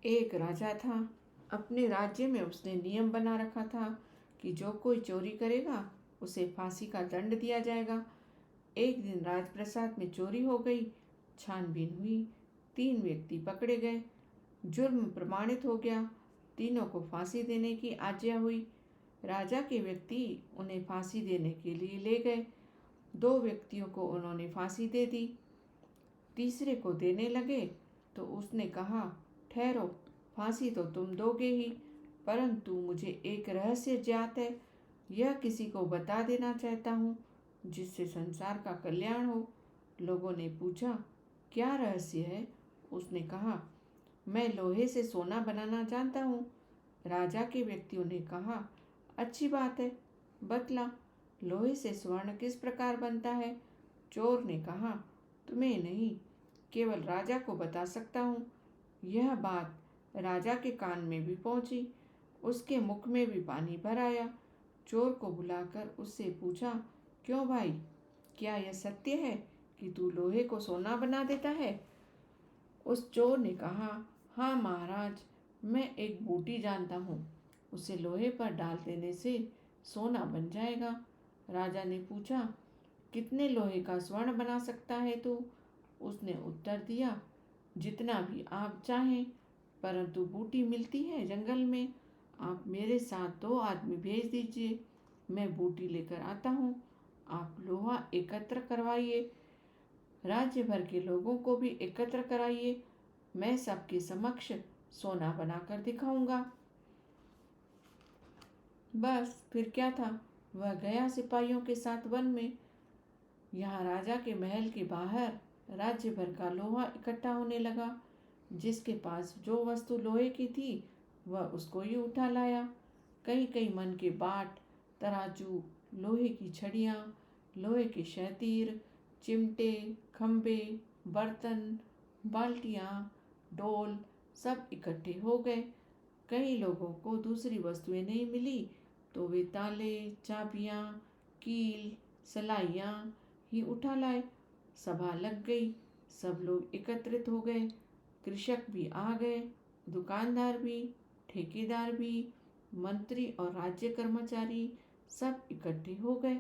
एक राजा था। अपने राज्य में उसने नियम बना रखा था कि जो कोई चोरी करेगा उसे फांसी का दंड दिया जाएगा। एक दिन राजप्रासाद में चोरी हो गई। छानबीन हुई, 3 व्यक्ति पकड़े गए। जुर्म प्रमाणित हो गया। तीनों को फांसी देने की आज्ञा हुई। राजा के व्यक्ति उन्हें फांसी देने के लिए ले गए। 2 व्यक्तियों को उन्होंने फांसी दे दी। तीसरे को देने लगे तो उसने कहा, ठहरो, फांसी तो तुम दोगे ही, परंतु मुझे एक रहस्य ज्ञात है। यह किसी को बता देना चाहता हूँ जिससे संसार का कल्याण हो। लोगों ने पूछा, क्या रहस्य है? उसने कहा, मैं लोहे से सोना बनाना जानता हूँ। राजा के व्यक्तियों ने कहा, अच्छी बात है, बतला, लोहे से स्वर्ण किस प्रकार बनता है? चोर ने कहा, तुम्हें नहीं, केवल राजा को बता सकता हूँ। यह बात राजा के कान में भी पहुंची। उसके मुख में भी पानी भर आया। चोर को बुलाकर उससे पूछा, क्यों भाई, क्या यह सत्य है कि तू लोहे को सोना बना देता है? उस चोर ने कहा, हाँ महाराज, मैं एक बूटी जानता हूँ, उसे लोहे पर डाल देने से सोना बन जाएगा। राजा ने पूछा, कितने लोहे का स्वर्ण बना सकता है तू? उसने उत्तर दिया, जितना भी आप चाहें, परंतु बूटी मिलती है जंगल में। आप मेरे साथ 2 आदमी भेज दीजिए, मैं बूटी लेकर आता हूँ। आप लोहा एकत्र करवाइए, राज्य भर के लोगों को भी एकत्र कराइए, मैं सबके समक्ष सोना बनाकर दिखाऊंगा। बस फिर क्या था, वह गया सिपाहियों के साथ वन में। यहाँ राजा के महल के बाहर राज्य भर का लोहा इकट्ठा होने लगा। जिसके पास जो वस्तु लोहे की थी वह उसको ही उठा लाया। कई कई मन के बाट, तराजू, लोहे की छड़ियाँ, लोहे के शहतीर, चिमटे, खंबे, बर्तन, बाल्टियाँ, डोल सब इकट्ठे हो गए। कई लोगों को दूसरी वस्तुएं नहीं मिली तो वे ताले, चाबियाँ, कील, सलाइयाँ ही उठा लाए। सभा लग गई, सब लोग एकत्रित हो गए। कृषक भी आ गए, दुकानदार भी, ठेकेदार भी, मंत्री और राज्य कर्मचारी सब इकट्ठे हो गए।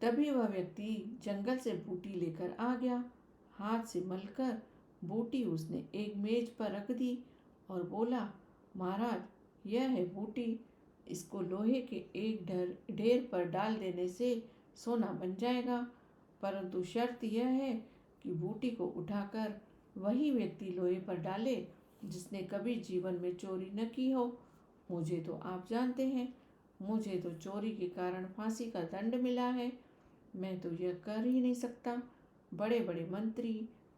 तभी वह व्यक्ति जंगल से बूटी लेकर आ गया। हाथ से मलकर बूटी उसने एक मेज पर रख दी और बोला, महाराज, यह है बूटी, इसको लोहे के एक ढेर पर डाल देने से सोना बन जाएगा, परंतु शर्त यह है कि बूटी को उठाकर वही व्यक्ति लोहे पर डाले जिसने कभी जीवन में चोरी न की हो। मुझे तो आप जानते हैं, मुझे तो चोरी के कारण फांसी का दंड मिला है, मैं तो यह कर ही नहीं सकता। बड़े बड़े मंत्री,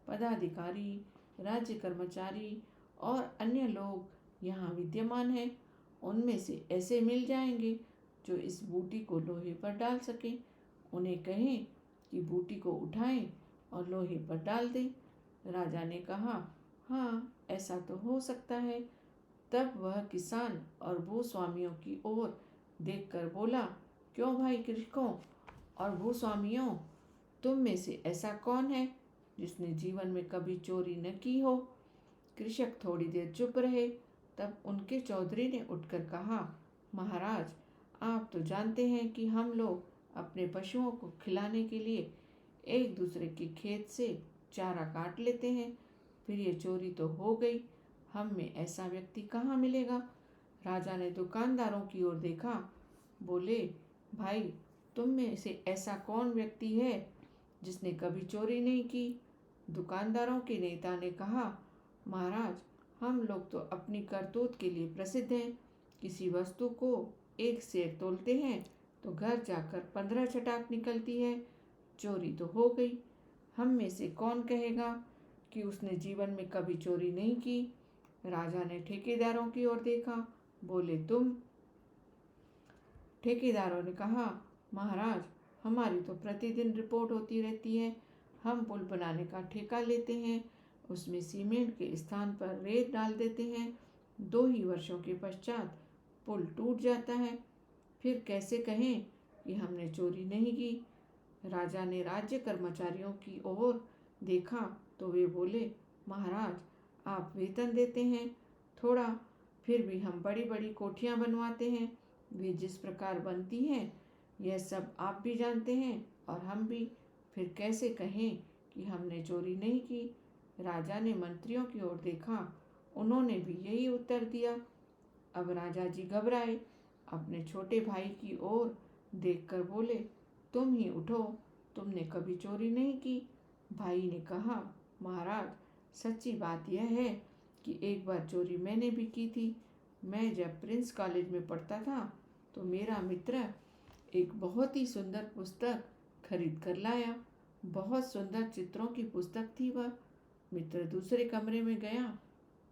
पदाधिकारी, राज्य कर्मचारी और अन्य लोग यहाँ विद्यमान हैं, उनमें से ऐसे मिल जाएंगे जो इस बूटी को लोहे पर डाल सकें। उन्हें कहें कि बूटी को उठाएं और लोहे पर डाल दें। राजा ने कहा, हाँ, ऐसा तो हो सकता है। तब वह किसान और भूस्वामियों की ओर देखकर बोला, क्यों भाई कृषकों और भूस्वामियों, तुम में से ऐसा कौन है जिसने जीवन में कभी चोरी न की हो? कृषक थोड़ी देर चुप रहे। तब उनके चौधरी ने उठकर कहा, महाराज, आप तो जानते हैं कि हम लोग अपने पशुओं को खिलाने के लिए एक दूसरे के खेत से चारा काट लेते हैं, फिर ये चोरी तो हो गई, हम में ऐसा व्यक्ति कहाँ मिलेगा? राजा ने दुकानदारों की ओर देखा, बोले, भाई, तुम में से ऐसा कौन व्यक्ति है जिसने कभी चोरी नहीं की? दुकानदारों के नेता ने कहा, महाराज, हम लोग तो अपनी करतूत के लिए प्रसिद्ध हैं। किसी वस्तु को 1 सेर तोलते हैं तो घर जाकर 15 छटाक निकलती है। चोरी तो हो गई। हम में से कौन कहेगा कि उसने जीवन में कभी चोरी नहीं की? राजा ने ठेकेदारों की ओर देखा, बोले, तुम? ठेकेदारों ने कहा, महाराज, हमारी तो प्रतिदिन रिपोर्ट होती रहती है। हम पुल बनाने का ठेका लेते हैं, उसमें सीमेंट के स्थान पर रेत डाल देते हैं, 2 ही वर्षों के पश्चात पुल टूट जाता है, फिर कैसे कहें कि हमने चोरी नहीं की? राजा ने राज्य कर्मचारियों की ओर देखा तो वे बोले, महाराज, आप वेतन देते हैं थोड़ा, फिर भी हम बड़ी बड़ी कोठियाँ बनवाते हैं। वे जिस प्रकार बनती हैं यह सब आप भी जानते हैं और हम भी। फिर कैसे कहें कि हमने चोरी नहीं की। राजा ने मंत्रियों की ओर देखा, उन्होंने भी यही उत्तर दिया। अब राजा जी घबराए, अपने छोटे भाई की ओर देखकर बोले, तुम ही उठो, तुमने कभी चोरी नहीं की। भाई ने कहा, महाराज सच्ची बात यह है कि एक बार चोरी मैंने भी की थी। मैं जब प्रिंस कॉलेज में पढ़ता था तो मेरा मित्र एक बहुत ही सुंदर पुस्तक खरीद कर लाया। बहुत सुंदर चित्रों की पुस्तक थी वह। मित्र दूसरे कमरे में गया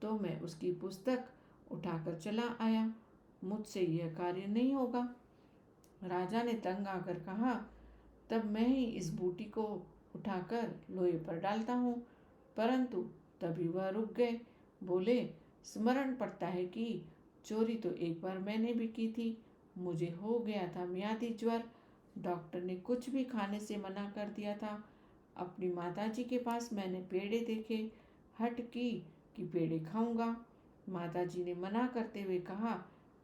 तो मैं उसकी पुस्तक उठाकर चला आया। मुझसे यह कार्य नहीं होगा। राजा ने तंग आकर कहा, तब मैं ही इस बूटी को उठाकर लोहे पर डालता हूँ। परंतु तभी वह रुक गए, बोले, स्मरण पड़ता है कि चोरी तो एक बार मैंने भी की थी। मुझे हो गया था मियादी ज्वर। डॉक्टर ने कुछ भी खाने से मना कर दिया था। अपनी माताजी के पास मैंने पेड़े देखे, हट की कि पेड़े खाऊंगा। माताजी ने मना करते हुए कहा,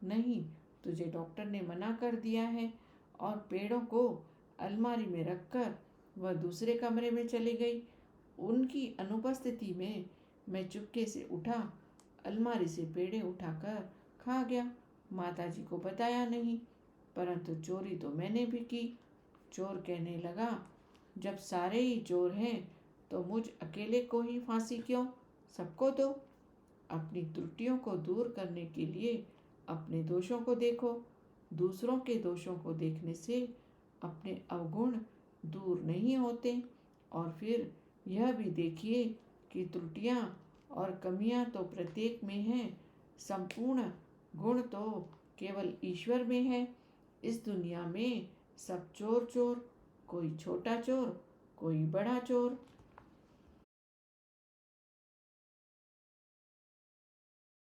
नहीं, तुझे डॉक्टर ने मना कर दिया है। और पेड़ों को अलमारी में रखकर वह दूसरे कमरे में चली गई। उनकी अनुपस्थिति में मैं चुपके से उठा, अलमारी से पेड़े उठाकर खा गया। माताजी को बताया नहीं, परंतु चोरी तो मैंने भी की। चोर कहने लगा, जब सारे ही चोर हैं तो मुझ अकेले को ही फांसी क्यों, सबको दो। अपनी त्रुटियों को दूर करने के लिए अपने दोषों को देखो। दूसरों के दोषों को देखने से अपने अवगुण दूर नहीं होते। और फिर यह भी देखिए कि त्रुटियां और कमियां तो प्रत्येक में हैं, संपूर्ण गुण तो केवल ईश्वर में है। इस दुनिया में सब चोर चोर, कोई छोटा चोर, कोई बड़ा चोर।